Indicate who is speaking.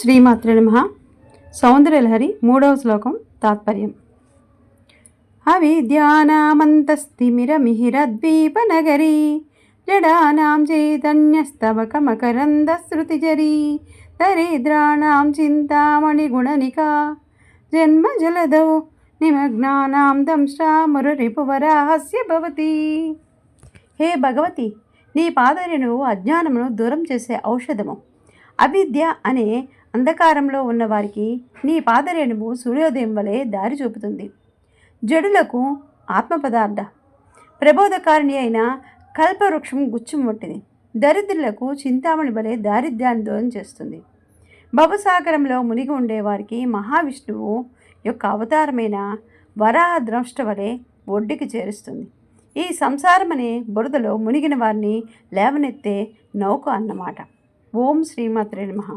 Speaker 1: శ్రీమాత్రే నమః. సౌందర్యలహరి 3వ శ్లోకం తాత్పర్యం. అవిద్యానామంతస్థిమిరమిహిరద్వీపనగరీ జడానాం చైతన్యస్తవకమకరందశ్రుతిజరీ దరిద్రాణాం చింతామణిగుణనికా జన్మజలదౌ నిమగ్నానాం దంష్ట్రామురరిపువరాహస్య భవతి. హే భగవతి, నీ పాదరేణువు అజ్ఞానమును దూరం చేసే ఔషధము. అవిద్య అనే అంధకారంలో ఉన్నవారికి నీ పాదరేణువు సూర్యోదయం వలె దారి చూపుతుంది. జడులకు ఆత్మ పదార్థ ప్రబోధకారిణి అయిన కల్పవృక్షం గుచ్చం వంటిది. దరిద్రులకు చింతామణి వలె దారిద్ర్యాన్ని దూరం చేస్తుంది. భవసాగరంలో మునిగి ఉండేవారికి మహావిష్ణువు యొక్క అవతారమైన వరాహ ద్రంష్ట వలె ఒడ్డుకి చేరుస్తుంది. ఈ సంసారం అనే బురదలో మునిగిన వారిని లేవనెత్తే నౌక అన్నమాట. ఓం శ్రీమాత్రే నమః.